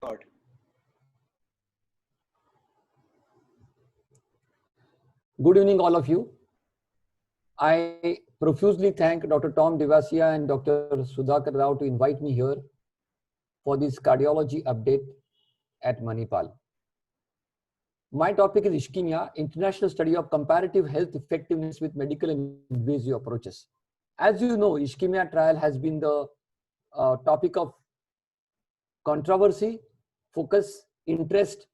God. Good evening, all of you. I profusely thank Dr. Tom Devasia and Dr. Sudhakar Rao to invite me here for this cardiology update at Manipal. My topic is ischemia, international study of comparative health effectiveness with medical and invasive approaches. As you know, ischemia trial has been the topic of controversy, focus, interest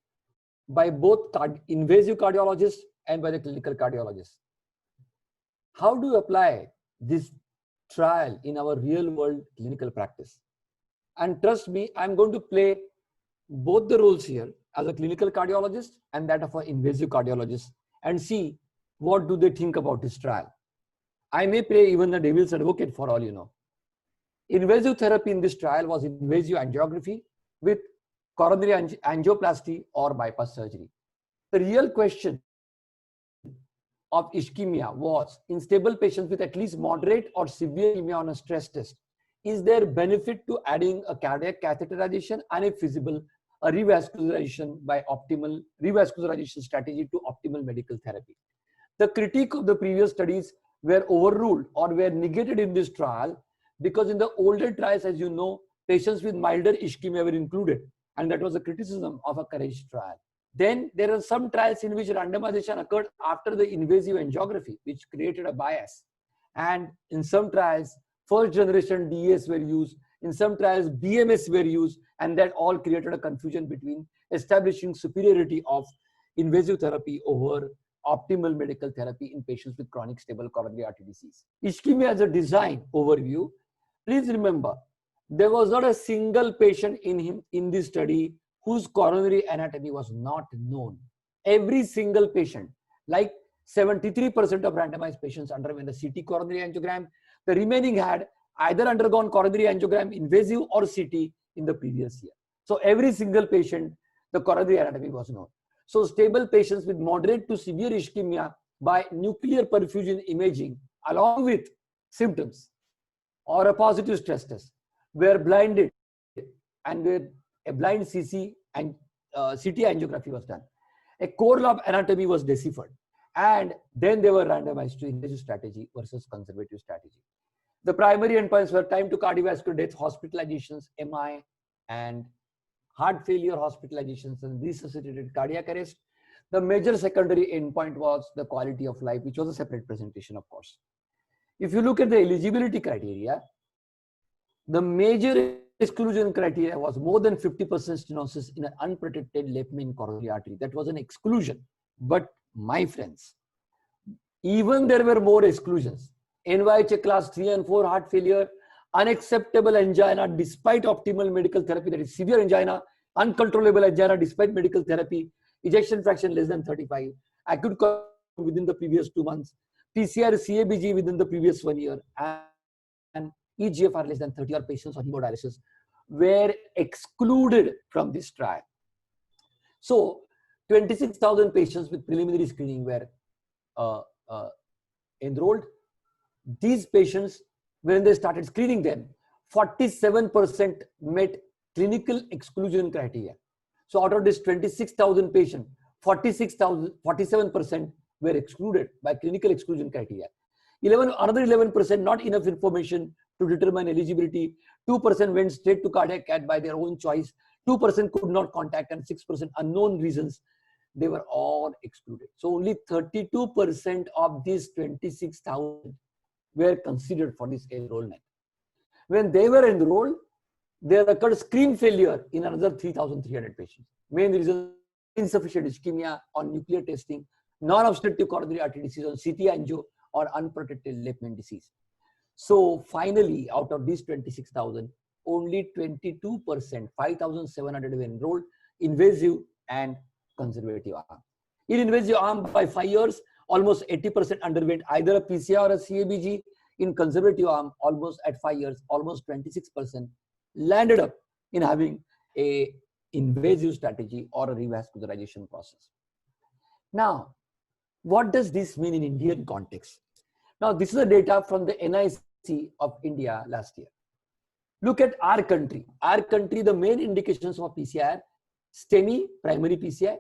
by both invasive cardiologists and by the clinical cardiologists. How do you apply this trial in our real world clinical practice? And trust me, I'm going to play both the roles here as a clinical cardiologist and that of an invasive cardiologist and see what do they think about this trial. I may play even the devil's advocate for all you know. Invasive therapy in this trial was invasive angiography with coronary angioplasty or bypass surgery. The real question of ischemia was in stable patients with at least moderate or severe ischemia on a stress test. Is there benefit to adding a cardiac catheterization and if feasible, a revascularization by optimal revascularization strategy to optimal medical therapy? The critique of the previous studies were overruled or were negated in this trial because in the older trials, as you know, patients with milder ischemia were included, and that was a criticism of a COURAGE trial. Then there are some trials in which randomization occurred after the invasive angiography, which created a bias. And in some trials, first generation DES were used, in some trials BMS were used, and that all created a confusion between establishing superiority of invasive therapy over optimal medical therapy in patients with chronic stable coronary artery disease. Ischemia as a design overview. Please remember, there was not a single patient in this study whose coronary anatomy was not known. Every single patient, like 73% of randomized patients underwent a CT coronary angiogram. The remaining had either undergone coronary angiogram, invasive or CT in the previous year. So every single patient, the coronary anatomy was known. So stable patients with moderate to severe ischemia by nuclear perfusion imaging along with symptoms or a positive stress test were blinded and where a blind CC and CT angiography was done. A core lobe anatomy was deciphered, and then they were randomized to invasive strategy versus conservative strategy. The primary endpoints were time to cardiovascular death, hospitalizations, MI, and heart failure hospitalizations and resuscitated cardiac arrest. The major secondary endpoint was the quality of life, which was a separate presentation, of course. If you look at the eligibility criteria, the major exclusion criteria was more than 50% stenosis in an unprotected left main coronary artery. That was an exclusion. But my friends, even there were more exclusions. NYHA class 3 and 4 heart failure, unacceptable angina despite optimal medical therapy, that is severe angina, uncontrollable angina despite medical therapy, ejection fraction less than 35, acute within the previous 2 months, PCR CABG within the previous 1 year, and EGFR less than 30 or patients on hemodialysis were excluded from this trial. So 26,000 patients with preliminary screening were enrolled. These patients, when they started screening them, 47% met clinical exclusion criteria. So out of this 26,000 patients, 47% were excluded by clinical exclusion criteria. Another 11% not enough information to determine eligibility. 2% went straight to cardiac cath by their own choice. 2% could not contact, and 6% unknown reasons. They were all excluded. So only 32% of these 26,000 were considered for this enrollment. When they were enrolled, there occurred screen failure in another 3,300 patients. Main reason, insufficient ischemia on nuclear testing, non-obstructive coronary artery disease on CT angio, or unprotected left main disease. So finally, out of these 26,000, only 22%, 5,700 were enrolled, invasive and conservative arm. In invasive arm, by 5 years, almost 80% underwent either a PCR or a CABG. In conservative arm, almost at 5 years, almost 26% landed up in having a invasive strategy or a revascularization process. Now, what does this mean in Indian context? Now, this is the data from the NIC of India last year. Look at our country. Our country, the main indications of PCI are STEMI, primary PCI,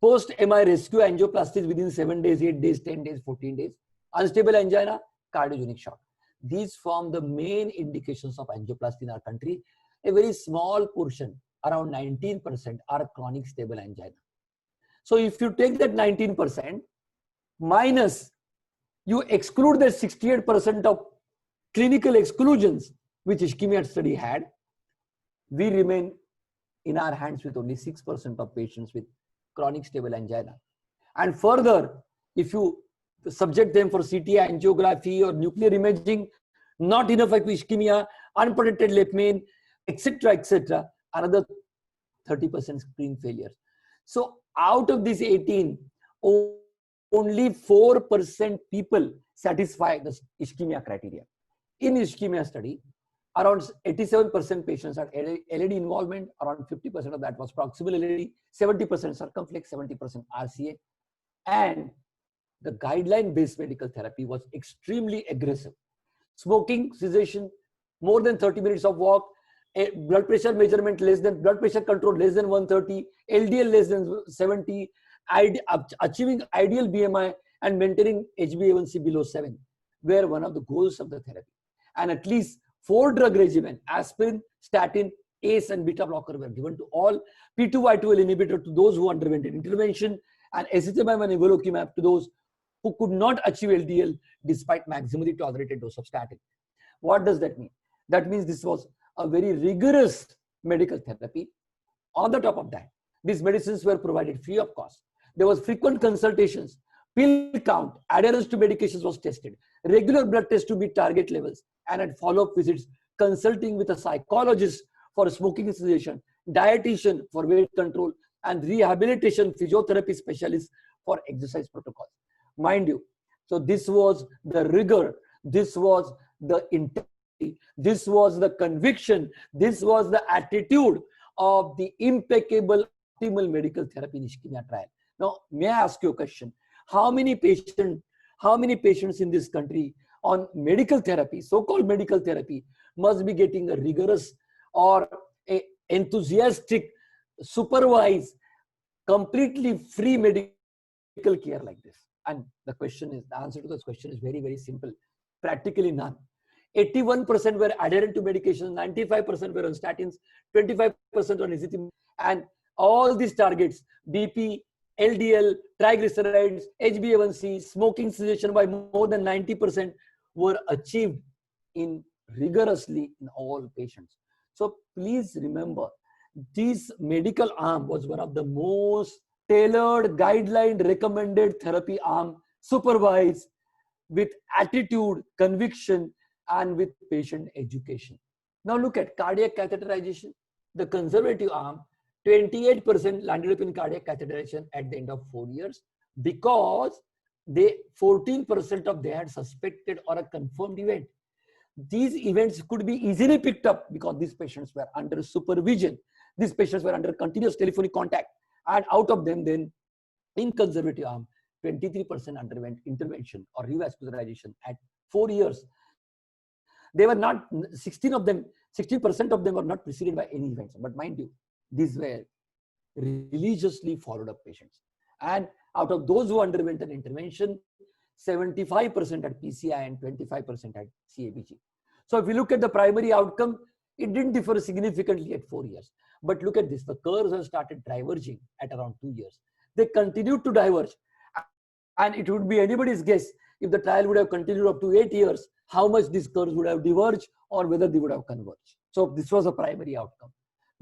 post-MI rescue angioplasties within 7 days, 8 days, 10 days, 14 days, unstable angina, cardiogenic shock. These form the main indications of angioplasty in our country. A very small portion, around 19%, are chronic stable angina. So if you take that 19% minus, you exclude the 68% of clinical exclusions which ischemia study had, we remain in our hands with only 6% of patients with chronic stable angina. And further, if you subject them for CT angiography or nuclear imaging, not enough ischemia, unprotected left main, etc., another 30% screen failures. So out of these 18, only 4% people satisfy the ischemia criteria. In ischemia study, around 87% patients had LAD involvement, around 50% of that was proximal LAD, 70% circumflex, 70% RCA. And the guideline-based medical therapy was extremely aggressive. Smoking cessation, more than 30 minutes of walk, blood pressure measurement blood pressure control less than 130, LDL less than 70, achieving ideal BMI and maintaining HbA1c below 7 were one of the goals of the therapy. And at least 4 drug regimen, aspirin, statin, ACE and beta blocker were given to all, P2Y12 inhibitor to those who underwent intervention, and ezetimibe and evolocumab to those who could not achieve LDL despite maximally tolerated dose of statin. What does that mean? That means this was a very rigorous medical therapy. On the top of that, these medicines were provided free of cost. There was frequent consultations, pill count, adherence to medications was tested, regular blood tests to meet target levels, and at follow-up visits, consulting with a psychologist for smoking cessation, dietitian for weight control, and rehabilitation physiotherapy specialist for exercise protocols. Mind you, so this was the rigor, this was the integrity, this was the conviction, this was the attitude of the impeccable optimal medical therapy in ischemia trial. Now, may I ask you a question? How many patients in this country on medical therapy, so-called medical therapy, must be getting a rigorous or a enthusiastic, supervised, completely free medical care like this? And the answer to this question is very, very simple. Practically none. 81% were adherent to medication, 95% were on statins, 25% on ezetimibe, and all these targets, BP, LDL, triglycerides, HbA1c, smoking cessation by more than 90% were achieved rigorously in all patients. So please remember, this medical arm was one of the most tailored, guideline recommended therapy arm, supervised with attitude, conviction, and with patient education. Now look at cardiac catheterization. The conservative arm, 28% landed up in cardiac catheterization at the end of 4 years because 14% of they had suspected or a confirmed event. These events could be easily picked up because these patients were under supervision. These patients were under continuous telephonic contact. And out of them then, in conservative arm, 23% underwent intervention or revascularization at 4 years. They were not, 16% of them were not preceded by any events. But mind you, these were religiously followed up patients. And out of those who underwent an intervention, 75% had PCI and 25% had CABG. So if you look at the primary outcome, it didn't differ significantly at 4 years. But look at this, the curves have started diverging at around 2 years. They continued to diverge. And it would be anybody's guess if the trial would have continued up to 8 years, how much these curves would have diverged or whether they would have converged. So this was a primary outcome.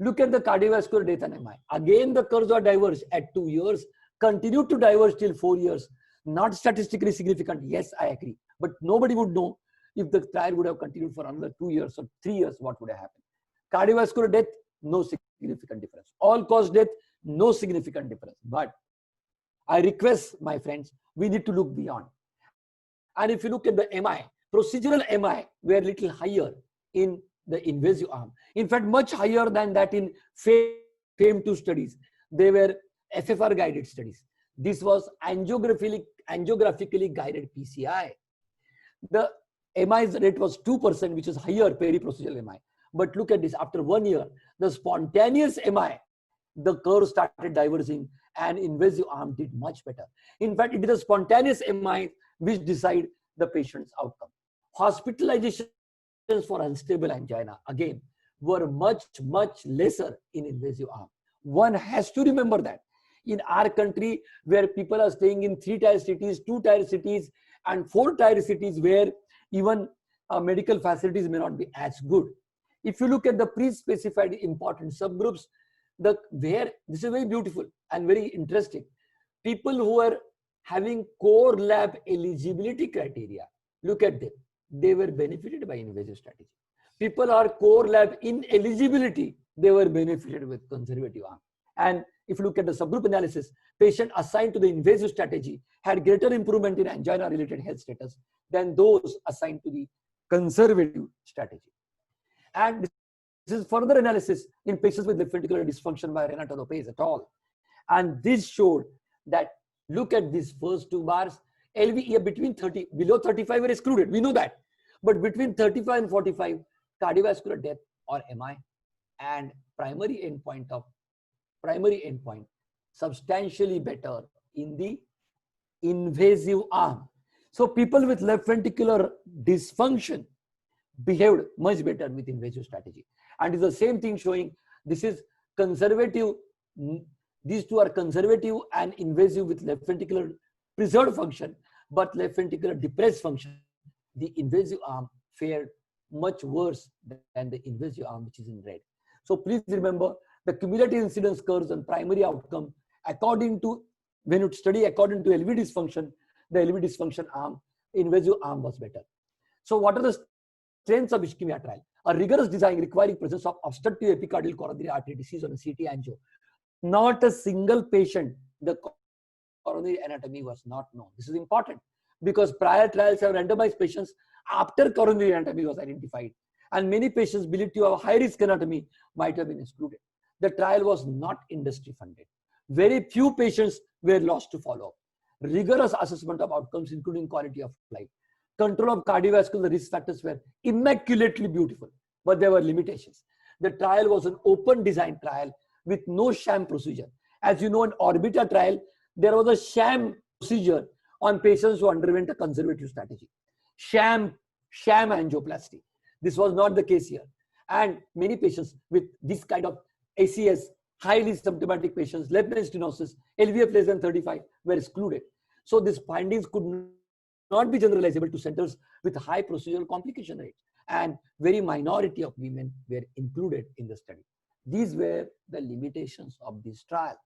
Look at the cardiovascular death and MI. Again, the curves are diverged at 2 years, continued to diverge till 4 years. Not statistically significant, yes, I agree. But nobody would know if the trial would have continued for another 2 years or 3 years, what would have happened. Cardiovascular death, no significant difference. All-cause death, no significant difference. But I request, my friends, we need to look beyond. And if you look at the MI, procedural MI were a little higher in the invasive arm. In fact, much higher than that in FAME2 studies. They were FFR guided studies. This was angiographically guided PCI. The MI's rate was 2%, which is higher periprocedural MI. But look at this, after 1 year, the spontaneous MI, the curve started diverging and invasive arm did much better. In fact, it is the spontaneous MI which decide the patient's outcome. Hospitalizations for unstable angina, again, were much, much lesser in invasive arm. One has to remember that. In our country, where people are staying in 3-tier cities, 2-tier cities, and 4-tier cities, where even medical facilities may not be as good. If you look at the pre-specified important subgroups, this is very beautiful and very interesting. People who are having core lab eligibility criteria, look at them. They were benefited by invasive strategy. People are core lab ineligibility, they were benefited with conservative arm. And if you look at the subgroup analysis, patient assigned to the invasive strategy had greater improvement in angina-related health status than those assigned to the conservative strategy. And this is further analysis in patients with left ventricular dysfunction by Renato Lopez et al. And this showed that, look at these first two bars, LV between 30, below 35 were excluded, we know that. But between 35 and 45, cardiovascular death or MI and primary endpoint substantially better in the invasive arm. So people with left ventricular dysfunction behaved much better with invasive strategy. And it's the same thing showing this is conservative. These two are conservative and invasive with left ventricular preserved function, but left ventricular depressed function. The invasive arm fared much worse than the invasive arm, which is in red. So please remember the cumulative incidence curves and primary outcome according to, when you study according to LV dysfunction, the LV dysfunction arm, invasive arm was better. So what are the strengths of ischemia trial? A rigorous design requiring presence of obstructive epicardial coronary artery disease on a CT angio. Not a single patient, the coronary anatomy was not known. This is important because prior trials have randomized patients after coronary anatomy was identified, and many patients believed to have high risk anatomy might have been excluded. The trial was not industry funded. Very few patients were lost to follow-up. Rigorous assessment of outcomes, including quality of life. Control of cardiovascular risk factors were immaculately beautiful, but there were limitations. The trial was an open design trial with no sham procedure. As you know, in Orbita trial, there was a sham procedure on patients who underwent a conservative strategy. Sham angioplasty. This was not the case here. And many patients with this kind of ACS, highly symptomatic patients, left main stenosis, LVF less than 35 were excluded. So these findings could not be generalizable to centers with high procedural complication rates, and very minority of women were included in the study. These were the limitations of this trial.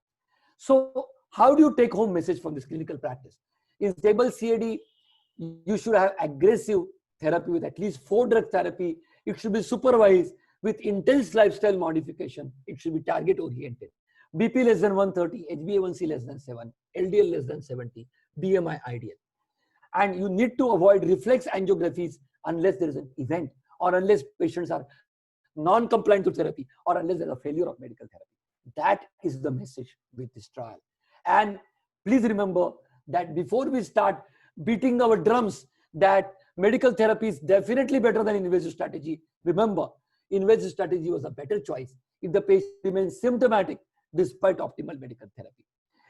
So how do you take home message from this clinical practice? In stable CAD, you should have aggressive therapy with at least 4 drug therapy. It should be supervised with intense lifestyle modification. It should be target oriented. BP less than 130, HbA1c less than 7, LDL less than 70, BMI ideal. And you need to avoid reflex angiographies unless there is an event, or unless patients are non-compliant to therapy, or unless there is a failure of medical therapy. That is the message with this trial. And please remember that before we start beating our drums that medical therapy is definitely better than invasive strategy, remember, invasive strategy was a better choice if the patient remains symptomatic despite optimal medical therapy.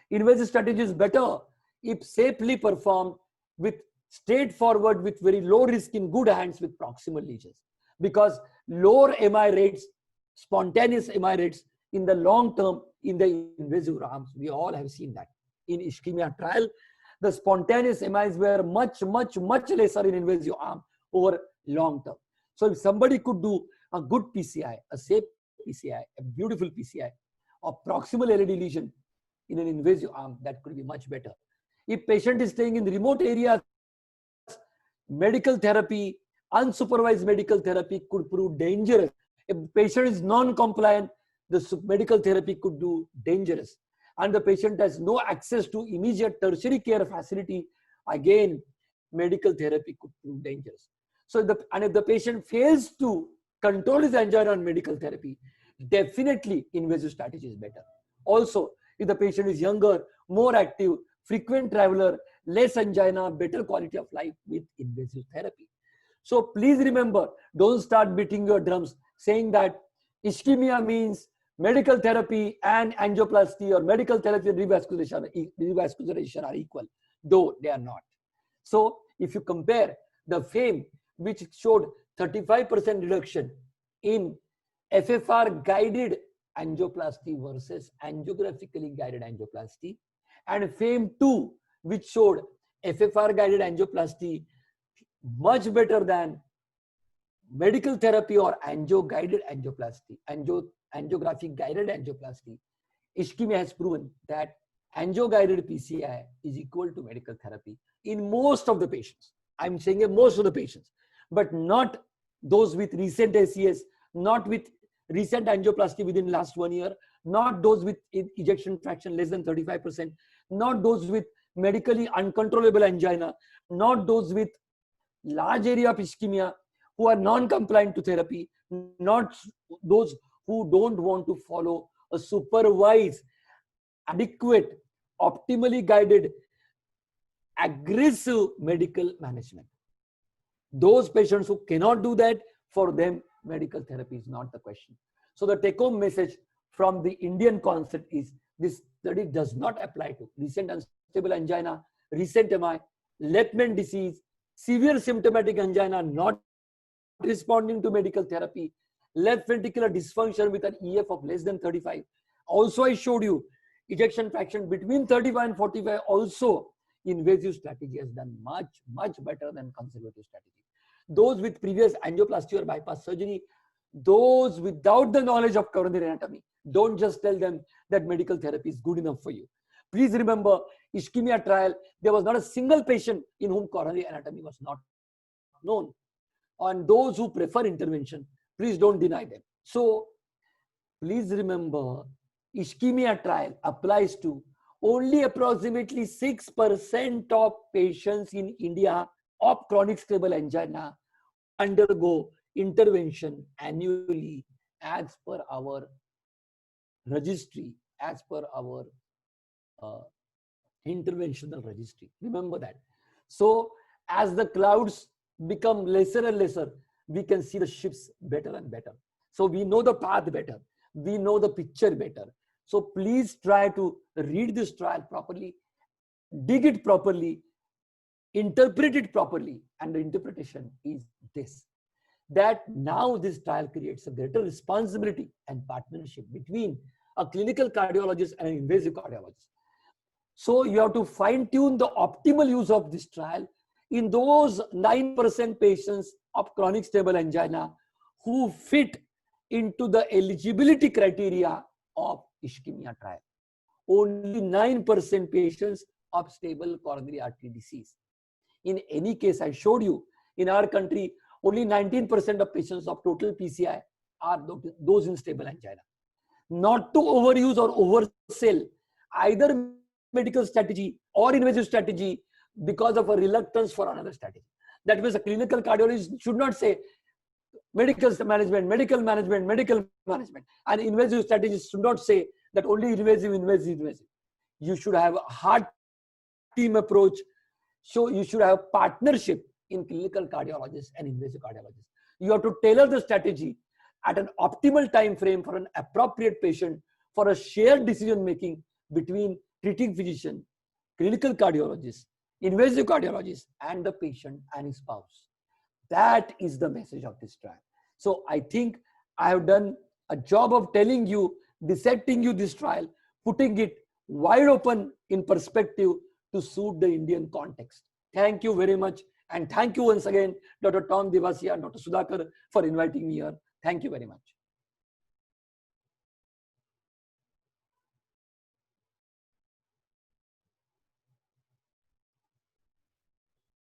Invasive strategy is better if safely performed with straightforward, with very low risk, in good hands with proximal lesions. Because lower MI rates, spontaneous MI rates in the long term in the invasive arms, we all have seen that. In ischemia trial, the spontaneous MIs were much lesser in invasive arm over long term. So if somebody could do a good PCI, a safe PCI, a beautiful PCI, or proximal LED lesion in an invasive arm, that could be much better. If patient is staying in remote areas, medical therapy, unsupervised medical therapy could prove dangerous. If patient is non-compliant, the medical therapy could do dangerous. And the patient has no access to immediate tertiary care facility, again, medical therapy could prove dangerous. So if the patient fails to control his angina on medical therapy, definitely invasive strategy is better. Also, if the patient is younger, more active, frequent traveler, less angina, better quality of life with invasive therapy. So please remember, don't start beating your drums saying that ischemia means medical therapy and angioplasty or medical therapy and revascularization are equal, though they are not. So if you compare the FAME, which showed 35% reduction in FFR guided angioplasty versus angiographically guided angioplasty, and FAME2, which showed FFR guided angioplasty much better than medical therapy or angio guided angioplasty, angiographic guided angioplasty, ischemia has proven that angio guided PCI is equal to medical therapy in most of the patients. I'm saying most of the patients, but not those with recent ACS, not with recent angioplasty within last 1 year, not those with ejection fraction less than 35%, not those with medically uncontrollable angina, not those with large area of ischemia who are non-compliant to therapy, not those who don't want to follow a supervised, adequate, optimally guided, aggressive medical management. Those patients who cannot do that, for them, medical therapy is not the question. So the take-home message from the Indian concept is this study does not apply to recent unstable angina, recent MI, Lehmann disease, severe symptomatic angina not responding to medical therapy, left ventricular dysfunction with an EF of less than 35. Also, I showed you ejection fraction between 35 and 45. Also, invasive strategy has done much, much better than conservative strategy. Those with previous angioplasty or bypass surgery, those without the knowledge of coronary anatomy, don't just tell them that medical therapy is good enough for you. Please remember, ischemia trial, there was not a single patient in whom coronary anatomy was not known. And those who prefer intervention, please don't deny them. So please remember, ischemia trial applies to only approximately 6% of patients in India of chronic stable angina undergo intervention annually as per our registry, as per our interventional registry. Remember that. So as the clouds become lesser and lesser, we can see the ships better and better. So we know the path better. We know the picture better. So please try to read this trial properly, dig it properly, interpret it properly. And the interpretation is this, that now this trial creates a greater responsibility and partnership between a clinical cardiologist and an invasive cardiologist. So you have to fine tune the optimal use of this trial in those 9% patients of chronic stable angina who fit into the eligibility criteria of ischemia trial. Only 9% patients of stable coronary artery disease. In any case, I showed you, in our country, only 19% of patients of total PCI are those in stable angina. Not to overuse or oversell either medical strategy or invasive strategy because of a reluctance for another strategy. That means a clinical cardiologist should not say medical management, medical management, medical management. And invasive strategists should not say that only invasive, invasive, invasive. You should have a hard team approach. So you should have partnership in clinical cardiologists and invasive cardiologists. You have to tailor the strategy at an optimal time frame for an appropriate patient for a shared decision making between treating physician, clinical cardiologist, invasive cardiologist, and the patient and his spouse. That is the message of this trial. So I think I have done a job of telling you, dissecting you this trial, putting it wide open in perspective to suit the Indian context. Thank you very much. And thank you once again, Dr. Tom Devasia and Dr. Sudhakar, for inviting me here. Thank you very much.